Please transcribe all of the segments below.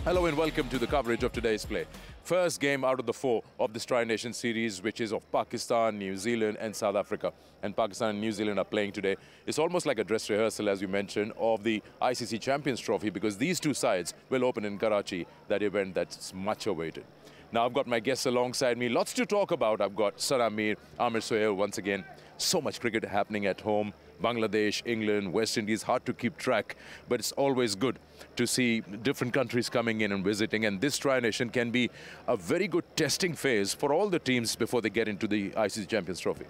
Hello and welcome to the coverage of today's play. First game out of the 4 of this Tri-Nation series, which is of Pakistan, New Zealand and South Africa. And Pakistan and New Zealand are playing today. It's almost like a dress rehearsal, as you mentioned, of the ICC Champions Trophy, because these two sides will open in Karachi, that event that's much awaited. Now I've got my guests alongside me. Lots to talk about. I've got Sana Mir, Amir Sohail once again. So much cricket happening at home. Bangladesh, England, West Indies, hard to keep track, but it's always good to see different countries coming in and visiting, and this Tri-Nation can be a very good testing phase for all the teams before they get into the ICC Champions Trophy.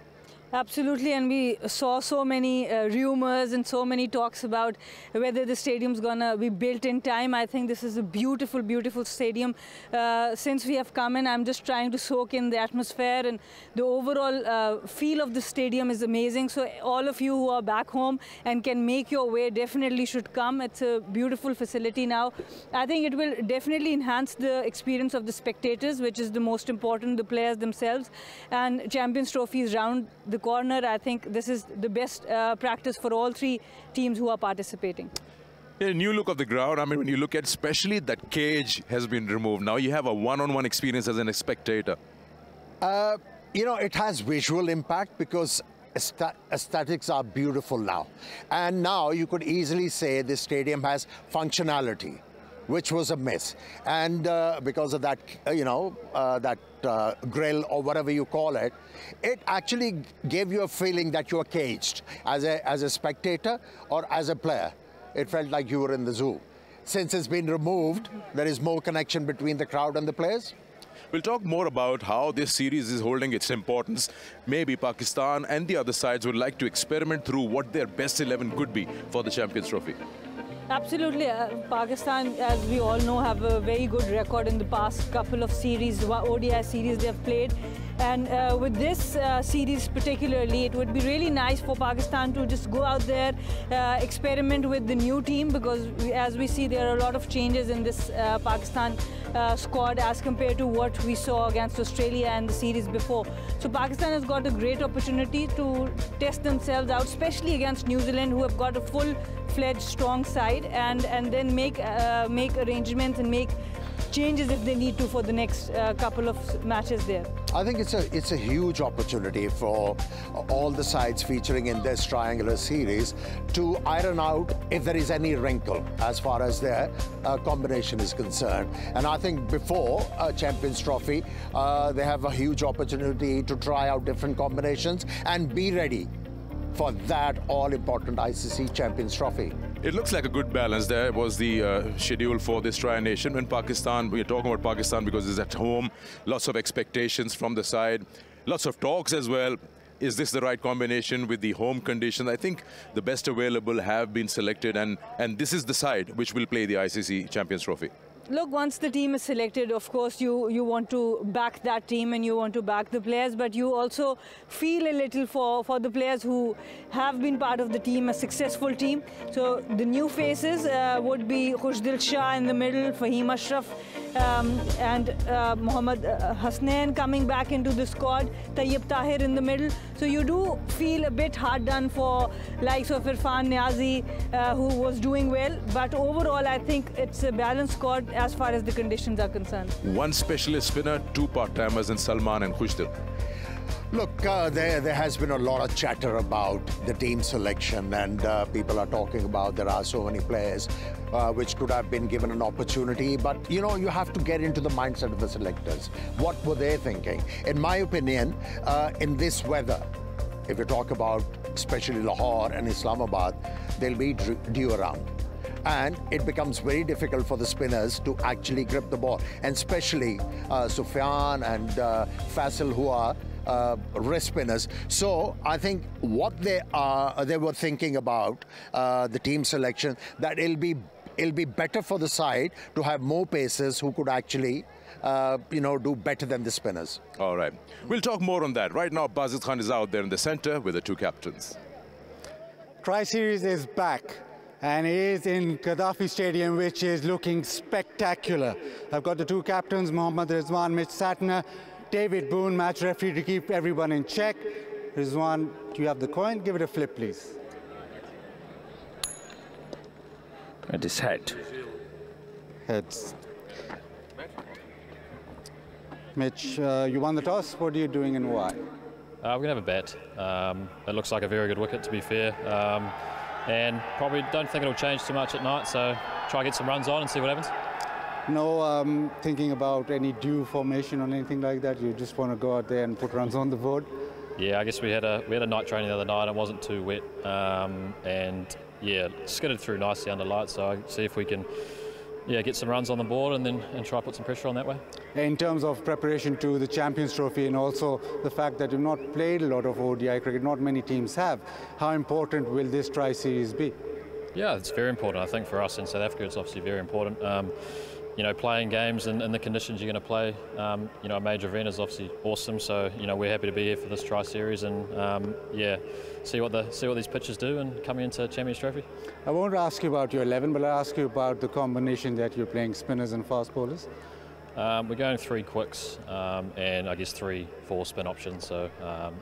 Absolutely, and we saw so many rumors and so many talks about whether the stadium's gonna be built in time. I think this is a beautiful, beautiful stadium. Since we have come in, I'm just trying to soak in the atmosphere, and the overall feel of the stadium is amazing. So all of you who are back home and can make your way definitely should come. It's a beautiful facility now. I think it will definitely enhance the experience of the spectators, which is the most important, the players themselves. And Champions Trophy is round the corner. I think this is the best practice for all three teams who are participating. A new look of the ground. I mean, when you look at especially that cage has been removed. Now you have a one-on-one experience as a spectator. You know, it has visual impact because aesthetics are beautiful now. And now you could easily say this stadium has functionality, which was a miss. And because of that, grill or whatever you call it, it actually gave you a feeling that you were caged as a spectator or as a player. It felt like you were in the zoo. Since it's been removed, there is more connection between the crowd and the players. We'll talk more about how this series is holding its importance. Maybe Pakistan and the other sides would like to experiment through what their best 11 could be for the Champions Trophy. Absolutely. Pakistan, as we all know, have a very good record in the past couple of series, ODI series they've played. And with this series particularly, it would be really nice for Pakistan to just go out there, experiment with the new team, because as we see, there are a lot of changes in this Pakistan squad as compared to what we saw against Australia and the series before. So Pakistan has got a great opportunity to test themselves out, especially against New Zealand, who have got a full-fledged strong side, and then make arrangements and make changes if they need to for the next couple of matches there. I think it's a huge opportunity for all the sides featuring in this triangular series to iron out if there is any wrinkle as far as their combination is concerned. And I think before Champions Trophy, they have a huge opportunity to try out different combinations and be ready for that all-important ICC Champions Trophy. It looks like a good balance. There was the schedule for this Tri-Nation. When Pakistan, we're talking about Pakistan because it's at home, lots of expectations from the side, lots of talks as well. Is this the right combination with the home conditions? I think the best available have been selected, and this is the side which will play the ICC Champions Trophy. Look, once the team is selected, of course, you want to back that team and you want to back the players, but you also feel a little for the players who have been part of the team, a successful team. So the new faces would be Khushdil Shah in the middle, Fahim Ashraf, and Mohammad Hasnain coming back into the squad, Tayyib Tahir in the middle. So you do feel a bit hard done for likes of Irfan Niazi, who was doing well, but overall I think it's a balanced squad as far as the conditions are concerned. One specialist spinner, two part-timers in Salman and Khushdil. Look, there has been a lot of chatter about the team selection, and people are talking about there are so many players which could have been given an opportunity. But, you know, you have to get into the mindset of the selectors. What were they thinking? In my opinion, in this weather, if you talk about especially Lahore and Islamabad, they'll be due around. And it becomes very difficult for the spinners to actually grip the ball, and especially Sufyan and Faisal, who are wrist spinners. So I think what they were thinking about the team selection, that it'll be better for the side to have more pacers who could actually do better than the spinners. All right, we'll talk more on that. Right now, Bazid Khan is out there in the center with the two captains. Tri-Series is back, and it is in Gaddafi Stadium, which is looking spectacular. I've got the two captains, Mohammad Rizwan, Mitch Satner, David Boone, match referee, to keep everyone in check. Rizwan, do you have the coin? Give it a flip, please. It is head. Heads. Mitch, you won the toss. What are you doing and why? We're going to have a bat. It looks like a very good wicket, to be fair. And probably don't think it'll change too much at night, so try to get some runs on and see what happens. No thinking about any due formation or anything like that? You just want to go out there and put runs on the board? Yeah, I guess we had a night training the other night. It wasn't too wet. And, yeah, skidded through nicely under light, so I'll see if we can get some runs on the board and try to put some pressure on that way. In terms of preparation to the Champions Trophy and also the fact that you've not played a lot of ODI cricket, not many teams have, how important will this tri-series be? Yeah, it's very important. I think for us in South Africa it's obviously very important. You know, playing games in the conditions you're going to play, you know, a major event is obviously awesome. So, you know, we're happy to be here for this tri-series and, yeah, see what these pitches do and coming into Champions Trophy. I won't ask you about your 11, but I'll ask you about the combination that you're playing, spinners and fast bowlers. We're going 3 quicks and I guess 3-4 spin options, so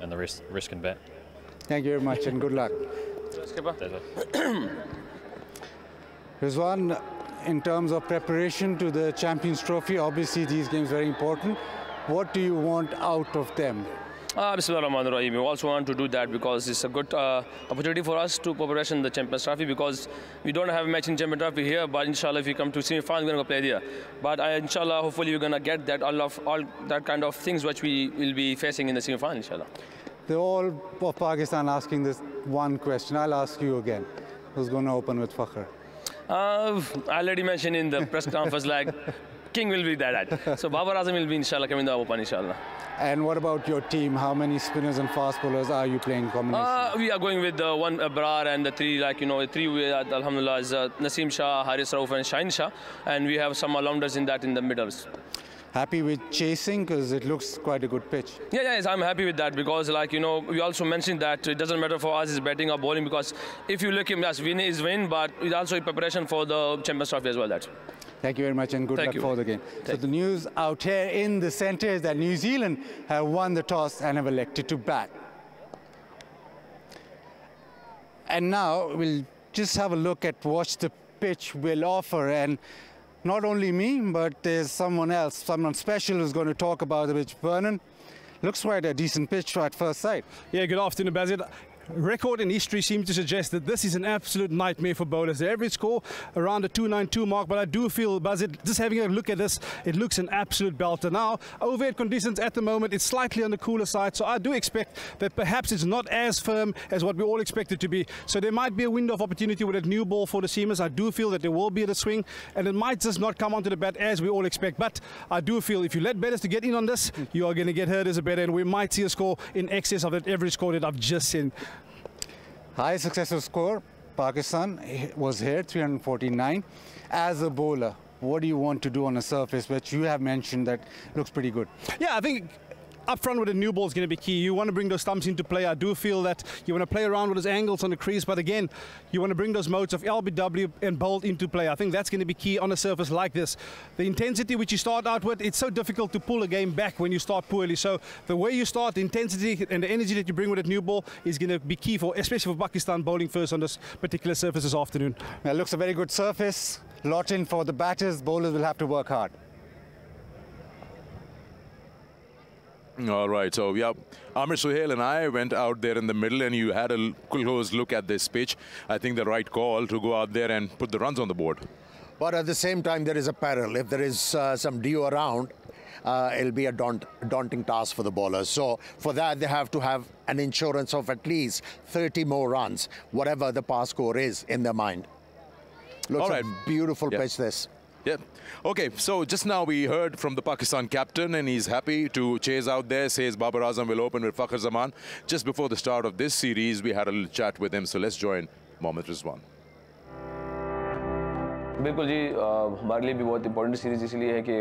and the rest can bat. Thank you very much and good luck. Rizwan, in terms of preparation to the Champions Trophy, obviously these games are very important. What do you want out of them? Bismillahirrahmanirrahim. We also want to do that because it's a good opportunity for us to preparation the Champions Trophy, because we don't have a match in Champions Trophy here, but inshallah if we come to semi-final we're going to play there. But inshallah hopefully we're going to get that all that kind of things which we will be facing in the semi-final, inshallah. They're all of Pakistan asking this one question. I'll ask you again. Who's going to open with Fakhr? I already mentioned in the press conference, like, King will be that. So Babar Azam will be, inshallah, coming to open, inshallah. And what about your team? How many spinners and fast bowlers are you playing combination? We are going with the 1 Abrar and the 3, like, you know, 3 alhamdulillah is Naseem Shah, Haris Rauf and Shaheen Shah. And we have some all-rounders in the middles. Happy with chasing because it looks quite a good pitch. Yeah, yes, I'm happy with that because, like, you know, we also mentioned that it doesn't matter for us is batting or bowling, because if you look at us, win is win, but it's also a preparation for the Champions Trophy as well. That. Thank you very much and good luck for the game. So the news out here in the centre is that New Zealand have won the toss and have elected to bat. And now we'll just have a look at what the pitch will offer, and not only me, but there's someone else, someone special who's going to talk about the pitch. Vernon, looks quite a decent pitch at first sight. Yeah, good afternoon, Bazid. Record and history seem to suggest that this is an absolute nightmare for bowlers. The average score around the 292 mark, but I do feel, Bazid, just having a look at this, it looks an absolute belter. Now, overhead conditions at the moment, it's slightly on the cooler side, so I do expect that perhaps it's not as firm as what we all expect it to be. So there might be a window of opportunity with a new ball for the seamers. I do feel that there will be the swing, and it might just not come onto the bat as we all expect. But I do feel if you let batters to get in on this, you are going to get hurt as a batter, and we might see a score in excess of that average score that I've just seen. High successful score, Pakistan was here, 349. As a bowler, what do you want to do on a surface which you have mentioned that looks pretty good? Yeah, I think up front with a new ball is going to be key. You want to bring those stumps into play. I do feel that you want to play around with those angles on the crease, but again, you want to bring those modes of LBW and bold into play. I think that's going to be key on a surface like this. The intensity which you start out with, it's so difficult to pull a game back when you start poorly. So the way you start, the intensity and the energy that you bring with a new ball is going to be key for, especially for Pakistan bowling first on this particular surface this afternoon. It looks a very good surface. Lot in for the batters. Bowlers will have to work hard. All right, so yeah, Amir Suhail and I went out there in the middle and you had a close look at this pitch. I think the right call to go out there and put the runs on the board. But at the same time, there is a peril. If there is some dew around, it'll be a daunting task for the bowlers. So for that, they have to have an insurance of at least 30 more runs, whatever the pass score is in their mind. Looks a beautiful pitch this. Yeah. Okay, so just now we heard from the Pakistan captain and he's happy to chase out there, says Babar Azam will open with Fakhr Zaman. Just before the start of this series, we had a little chat with him, so let's join Mohammad Rizwan. बिल्कुल जी, हमारे लिए भी बहुत important series इसलिए है कि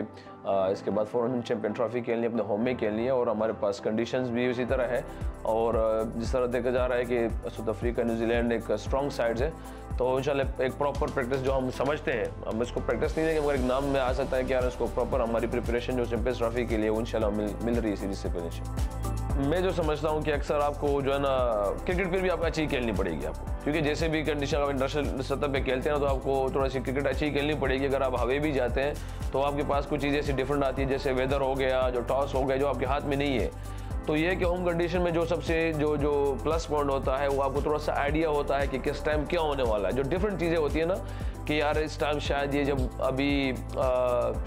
इसके बाद फ़ौरन हम चैम्पियन ट्रॉफी खेलनी है, अपने होम में खेलनी है और हमारे पास कंडीशंस भी उसी तरह है और जिस तरह देखा जा रहा है कि साउथ अफ्रीका न्यूजीलैंड एक स्ट्रॉन्ग साइड्स है, तो इंशाल्लाह एक प्रॉपर प्रैक्टिस जो हम समझते हैं, हम इसको प्रैक्टिस नहीं देंगे मगर एक नाम में आ सकता है कि यार इसको प्रॉपर हमारी प्रिपरेशन जो चैम्पियंस ट्रॉफी के लिए वो इंशाल्लाह मिल रही है सीरीज़ से पहले। मैं जो समझता हूँ कि अक्सर आपको जो है ना क्रिकेट पर भी आपको अच्छी खेलनी पड़ेगी आपको, क्योंकि जैसे भी कंडीशन आप इंटरनेशनल सतह पे खेलते हैं तो आपको थोड़ा सी क्रिकेट अच्छी खेलनी पड़ेगी। अगर आप हवे भी जाते हैं तो आपके पास कुछ चीज़ें ऐसी डिफरेंट आती है, जैसे वेदर हो गया, जो टॉस हो गया, जो आपके हाथ में नहीं है। तो ये कि होम कंडीशन में जो सबसे जो प्लस पॉइंट होता है वो आपको थोड़ा सा आइडिया होता है कि किस टाइम क्या होने वाला है। जो डिफरेंट चीज़ें होती है ना कि यार इस टाइम शायद ये जब अभी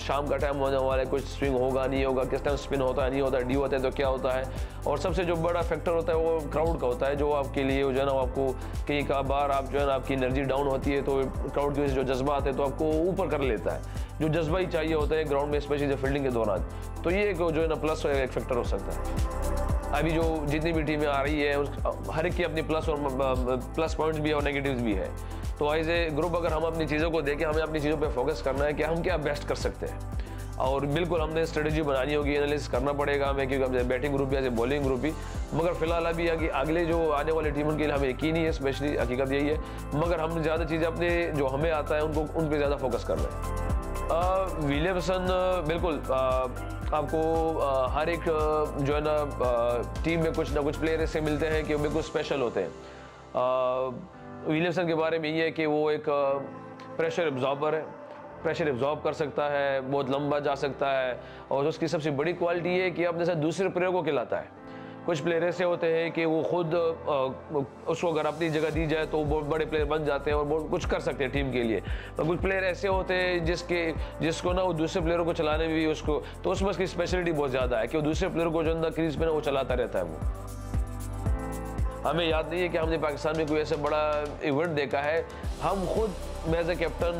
शाम का टाइम होने वाला है, कुछ स्विंग होगा नहीं होगा, किस टाइम स्पिन होता है नहीं होता है, डी होता है तो क्या होता है। और सबसे जो बड़ा फैक्टर होता है वो क्राउड का होता है, जो आपके लिए जो है ना आपको कई का बार आप जो है ना आपकी एनर्जी डाउन होती है तो क्राउड की वजह से जो जज्बा आता है तो आपको ऊपर कर लेता है, जो जज्बा ही चाहिए होता है ग्राउंड में, स्पेशली फील्डिंग के दौरान। तो ये जो है ना प्लस एक फैक्टर हो सकता है। अभी जो जितनी भी टीमें आ रही है हर एक की अपनी प्लस पॉइंट्स भी है और नेगेटिव्स भी है। तो एज ए ग्रुप अगर हम अपनी चीज़ों को देखें, हमें अपनी चीज़ों पे फोकस करना है कि हम क्या बेस्ट कर सकते हैं। और बिल्कुल हमने स्ट्रेटजी बनानी होगी, एनालिसिस करना पड़ेगा हमें, क्योंकि हम बैटिंग ग्रुप या बॉलिंग ग्रुप भी। मगर फिलहाल अभी अगले जो आने वाली टीमों के लिए हमें यकीन ही है, स्पेशली हकीकत यही है। मगर हम ज़्यादा चीज़ें अपने जो हमें आता है उन पर ज़्यादा फोकस कर रहे हैं। विलियमसन बिल्कुल आपको हर एक जो है ना टीम में कुछ ना कुछ प्लेयर ऐसे मिलते हैं कि वो बिल्कुल स्पेशल होते हैं। विलियमसन के बारे में ये है कि वो एक प्रेशर एब्जॉर्बर है, प्रेशर एब्जॉर्ब कर सकता है, बहुत लंबा जा सकता है। और उसकी सबसे बड़ी क्वालिटी ये है कि अपने साथ दूसरे प्लेयर को खिलाता है। कुछ प्लेयर ऐसे होते हैं कि वो खुद उसको अगर अपनी जगह दी जाए तो वो बड़े प्लेयर बन जाते हैं और बहुत कुछ कर सकते हैं टीम के लिए। और कुछ प्लेयर ऐसे होते हैं जिसको ना वो दूसरे प्लेयरों को चलाने में भी उसको तो उसमें उसकी स्पेशलिटी बहुत ज़्यादा है कि वो दूसरे प्लेयर को जो अंदर क्रीज पे ना वो चलाता रहता है। वो हमें याद नहीं है कि हमने पाकिस्तान में कोई ऐसा बड़ा इवेंट देखा है। हम खुद मैं एज ए कैप्टन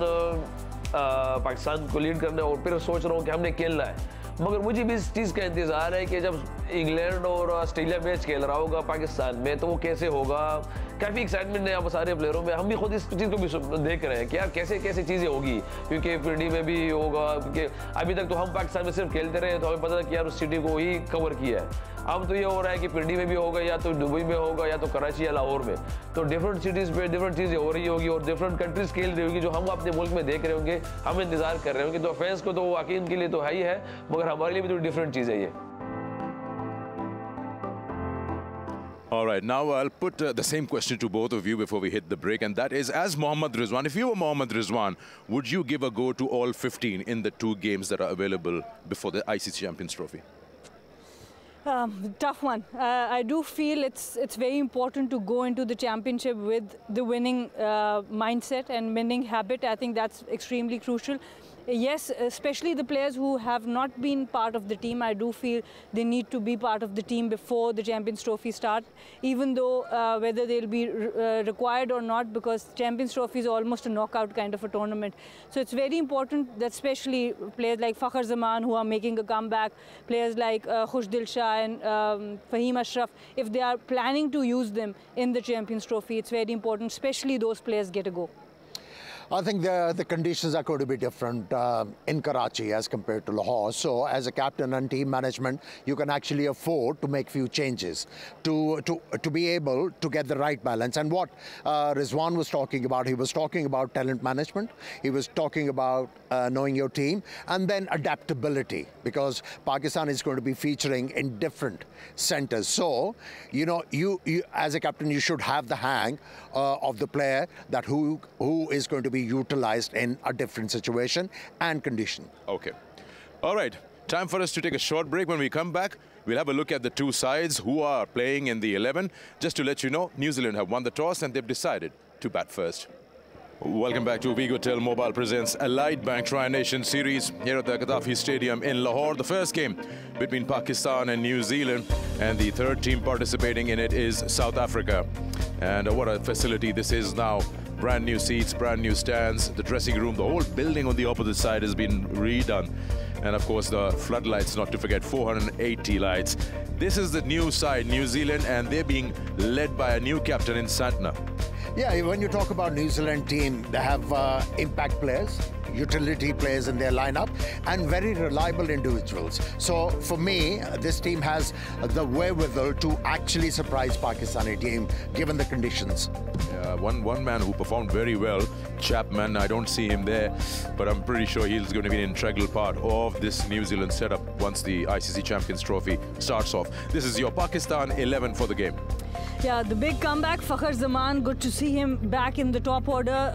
पाकिस्तान को लीड करना और फिर सोच रहा हूँ कि हमने खेलना है। मगर मुझे भी इस चीज़ का इंतज़ार है कि जब इंग्लैंड और ऑस्ट्रेलिया मैच खेल रहा होगा पाकिस्तान में तो वो कैसे होगा। काफ़ी एक्साइटमेंट है अब सारे प्लेयरों में। हम भी खुद इस चीज़ को भी देख रहे हैं कि यार कैसे कैसे चीज़ें होगी, क्योंकि पीडी में भी होगा। क्योंकि अभी तक तो हम पाकिस्तान में सिर्फ खेलते रहे तो हमें पता था कि यार उस सिटी को ही कवर किया है। अब तो ये हो रहा है कि पीडी में भी होगा, या तो दुबई में होगा, या तो कराची या लाहौर में। तो डिफरेंट सिटीज़ पे डिफरेंट चीज़ें हो रही होगी और डिफरेंट कंट्रीज खेल रही होगी, जो हम अपने मुल्क में देख रहे होंगे, हम इंतजार कर रहे होंगे। तो फैंस को तो वाकई इनके लिए तो है ही है, मगर हमारे लिए भी तो डिफरेंट चीज़ है ये। All right, now I'll put the same question to both of you before we hit the break, and that is, as Mohammad Rizwan, if you were Mohammad Rizwan, would you give a go to all 15 in the 2 games that are available before the ICC Champions Trophy? Tough one. I do feel it's very important to go into the championship with the winning mindset and winning habit. I think that's extremely crucial. Yes, especially the players who have not been part of the team, I do feel they need to be part of the team before the Champions Trophy start, even though whether they'll be required or not, because Champions Trophy is almost a knockout kind of a tournament. So it's very important that especially players like Fakhar Zaman, who are making a comeback, players like Khushdil Shah and Fahim Ashraf, if they are planning to use them in the Champions Trophy, it's very important, especially those players get a go. I think the conditions are going to be different in Karachi as compared to Lahore. So as a captain and team management, you can actually afford to make few changes to be able to get the right balance. And what Rizwan was talking about, he was talking about talent management. He was talking about knowing your team, and then adaptability, because Pakistan is going to be featuring in different centers. So, you know, you as a captain, you should have the hang of the player that who is going to be utilized in a different situation and condition. Okay. All right. Time for us to take a short break. When we come back, we'll have a look at the 2 sides who are playing in the 11. Just to let you know, New Zealand have won the toss and they've decided to bat first. Welcome back to Vigotel Mobile presents Allied Bank Tri-Nation Series here at the Gaddafi Stadium in Lahore. The first game between Pakistan and New Zealand, and the third team participating in it is South Africa. And what a facility this is now. Brand new seats, brand new stands, the dressing room, the whole building on the opposite side has been redone. And of course the floodlights, not to forget, 480 lights. This is the new side, New Zealand, and they're being led by a new captain in Santner. Yeah, when you talk about New Zealand team, they have impact players. utility players in their lineup, and very reliable individuals. So for me, this team has the wherewithal to actually surprise Pakistani team, given the conditions. One man who performed very well, Chapman, I don't see him there, but I'm pretty sure he's going to be an integral part of this New Zealand setup once the ICC Champions Trophy starts off. This is your Pakistan 11 for the game. Yeah, the big comeback, Fakhar Zaman, good to see him back in the top order.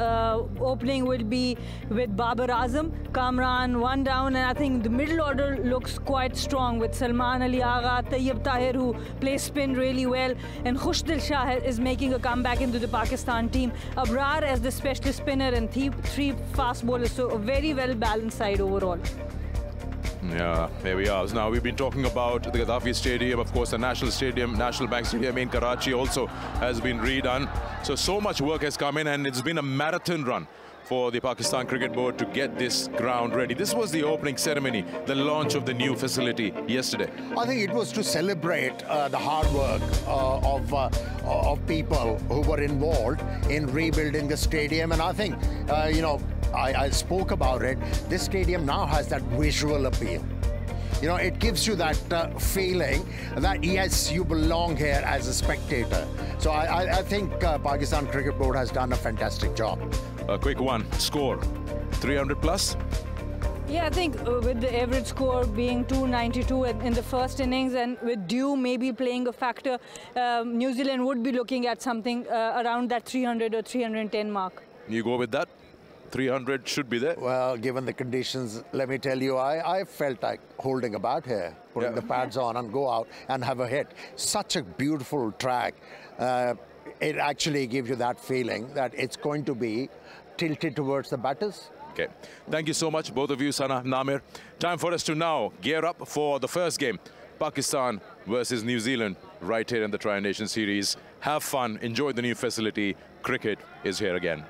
Opening will be with Babar Azam, Kamran, one down, and I think the middle order looks quite strong with Salman Ali Agha, Tayyib Tahir, who plays spin really well, and Khushdil Shah is making a comeback into the Pakistan team. Abrar as the specialist spinner and three fast bowlers, so a very well-balanced side overall. Yeah, here we are. Now, we've been talking about the Gaddafi Stadium, of course, the National Stadium, National Bank Stadium in Karachi also has been redone. So much work has come in, and it's been a marathon run for the Pakistan Cricket Board to get this ground ready. This was the opening ceremony, the launch of the new facility yesterday. I think it was to celebrate the hard work of people who were involved in rebuilding the stadium. And I think, you know, I spoke about it. This stadium now has that visual appeal. You know, it gives you that feeling that, yes, you belong here as a spectator. So I think Pakistan Cricket Board has done a fantastic job. A quick one, score, 300 plus? Yeah, I think with the average score being 292 in the first innings, and with Dew maybe playing a factor, New Zealand would be looking at something around that 300 or 310 mark. You go with that? 300 should be there. Well, given the conditions, let me tell you, I felt like holding a bat here, putting the pads on and go out and have a hit. Such a beautiful track. It actually gives you that feeling that it's going to be tilted towards the batters. Okay. Thank you so much, both of you, Sana, Namir. Time for us to now gear up for the first game. Pakistan versus New Zealand right here in the Tri-Nation Series. Have fun, enjoy the new facility. Cricket is here again.